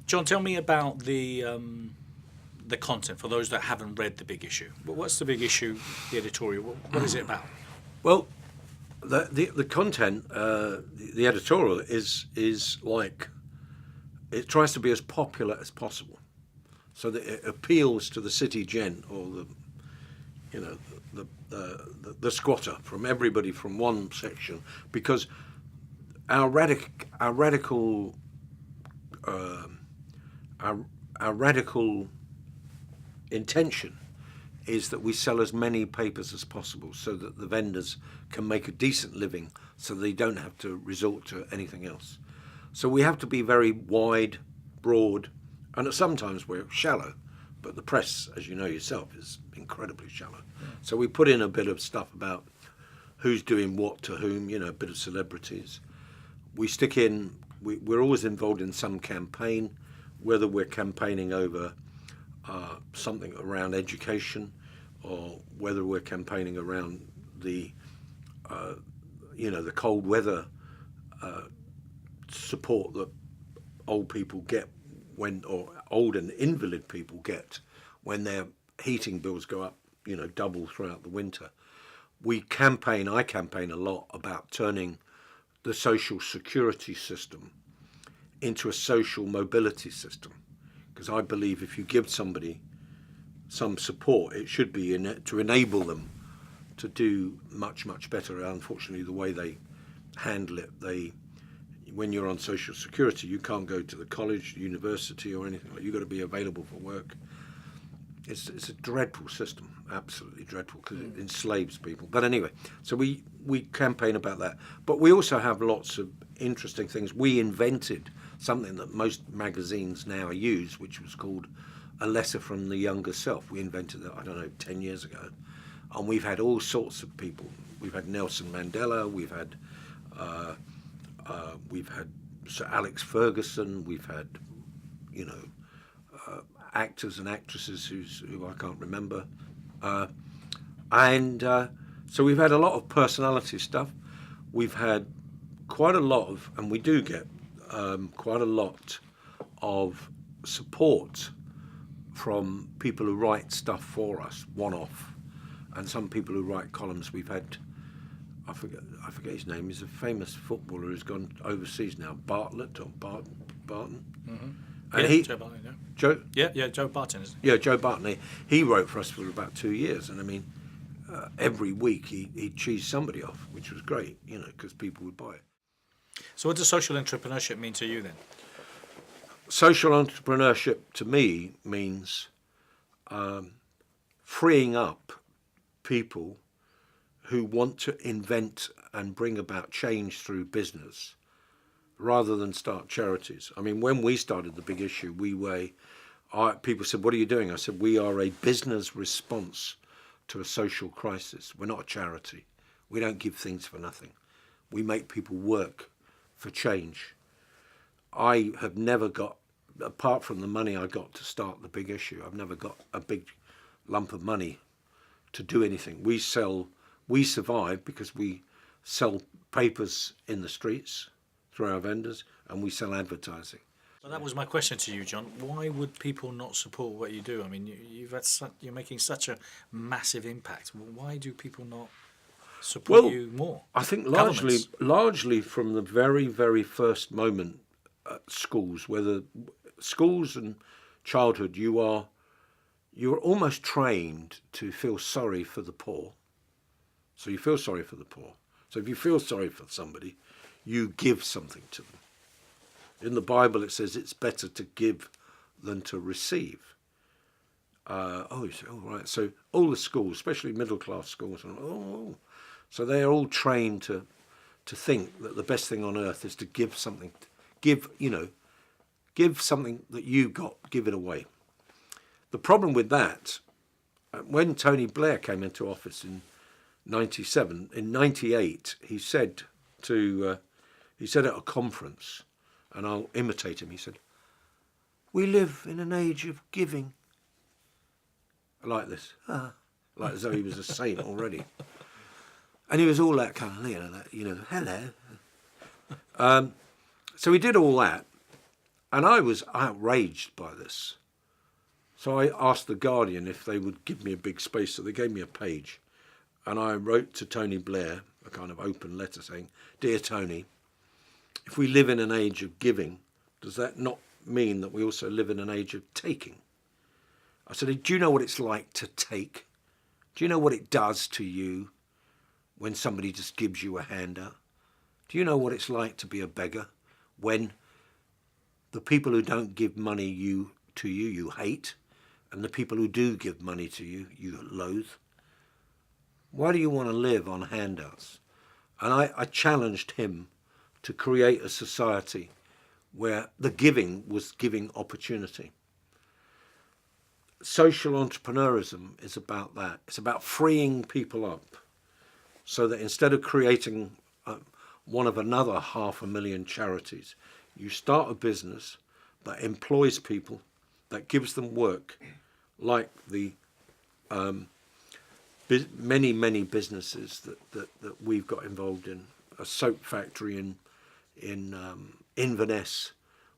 John, tell me about the content for those that haven't read the big issue. What's the big issue? The editorial. What is it about? Well, the content, the editorial is like, it tries to be as popular as possible, so that it appeals to the city gent, or the squatter, from everybody from one section, because our radical intention is that we sell as many papers as possible, so that the vendors can make a decent living, so they don't have to resort to anything else. So we have to be very wide, broad, and sometimes we're shallow, but the press, as you know yourself, is incredibly shallow. Yeah. So we put in a bit of stuff about who's doing what to whom, a bit of celebrities. We stick in, we're always involved in some campaign, whether we're campaigning over something around education, or whether we're campaigning around the cold weather support that old people get or old and invalid people get when their heating bills go up, double throughout the winter. I campaign a lot about turning the social security system into a social mobility system, because I believe if you give somebody some support, it should be to enable them to do much, much better. Unfortunately, the way they handle it, when you're on social security, you can't go to the college, university, or anything. You've got to be available for work. It's a dreadful system, absolutely dreadful, because it enslaves people. But anyway, so we campaign about that. But we also have lots of interesting things. We invented something that most magazines now use, which was called a letter from the younger self. We invented that, 10 years ago. And we've had all sorts of people. We've had Nelson Mandela, we've had Sir Alex Ferguson, we've had, actors and actresses who I can't remember. So we've had a lot of personality stuff. We've had quite a lot of, and we do get quite a lot of support from people who write stuff for us, one-off, and some people who write columns. We've had, I forget his name. He's a famous footballer who's gone overseas now, Barton. Mm-hmm. And Joe Barton. Yeah. Joe. Yeah, Joe Barton. Isn't Yeah, Joe Barton. He wrote for us for about 2 years, and every week he'd cheese somebody off, which was great, because people would buy it. So what does social entrepreneurship mean to you then? Social entrepreneurship to me means freeing up people who want to invent and bring about change through business, rather than start charities. When we started the big issue, people said, "What are you doing?" I said, "We are a business response to a social crisis. We're not a charity. We don't give things for nothing. We make people work for change." I have never got, apart from the money I got to start the big issue, I've never got a big lump of money to do anything. We survive because we sell papers in the streets through our vendors, and we sell advertising. Well, that was my question to you, John. Why would people not support what you do? You're making such a massive impact. Why do people not support you more? I think largely from the very, very first moment at schools, whether schools and childhood, you're almost trained to feel sorry for the poor. So you feel sorry for the poor. So if you feel sorry for somebody, you give something to them. In the Bible, it says it's better to give than to receive. You say, right. So all the schools, especially middle-class schools, so they are all trained to think that the best thing on earth is to give something. Give something that you got, give it away. The problem with that, when Tony Blair came into office in 97, in 98, he said at a conference, and I'll imitate him, he said, "We live in an age of giving." Like this, like as though he was a saint already. And he was all that kind of, hello. So he did all that, And I was outraged by this. So I asked the Guardian if they would give me a big space. So they gave me a page. And I wrote to Tony Blair, a kind of open letter saying, "Dear Tony, if we live in an age of giving, does that not mean that we also live in an age of taking?" I said, "Do you know what it's like to take? Do you know what it does to you when somebody just gives you a handout? Do you know what it's like to be a beggar when the people who don't give money to you, you hate, and the people who do give money to you, you loathe? Why do you want to live on handouts?" And I challenged him to create a society where the giving was giving opportunity. Social entrepreneurism is about that. It's about freeing people up so that instead of creating one of another 500,000 charities, you start a business that employs people, that gives them work, like the many businesses that we've got involved in. A soap factory in Inverness,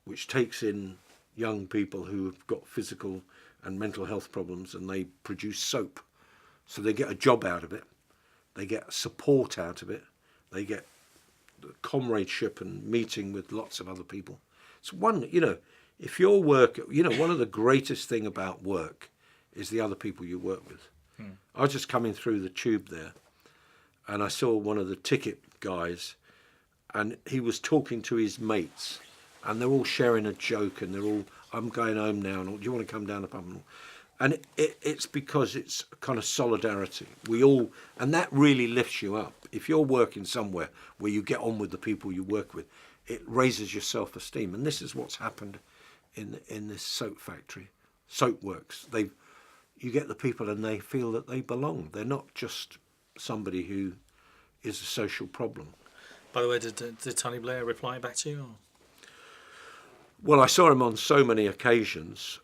which takes in young people who have got physical and mental health problems, and they produce soap. So they get a job out of it, they get support out of it, they get comradeship and meeting with lots of other people. It's one, if your work, one of the greatest thing about work is the other people you work with. I was just coming through the tube there, and I saw one of the ticket guys, and he was talking to his mates, and they're all sharing a joke, and they're all, "I'm going home now, and do you want to come down the pub?" And it's because it's a kind of solidarity. We all, and that really lifts you up. If you're working somewhere where you get on with the people you work with, it raises your self-esteem. And this is what's happened in this soap factory, soap works. You get the people and they feel that they belong. They're not just somebody who is a social problem. By the way, did Tony Blair reply back to you? Or? Well, I saw him on so many occasions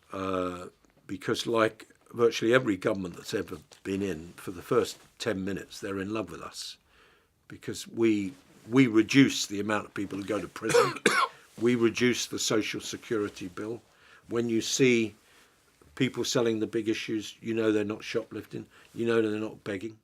because, like virtually every government that's ever been in, for the first 10 minutes, they're in love with us because we reduce the amount of people who go to prison. We reduce the social security bill. When you see people selling the big issues, they're not shoplifting, they're not begging.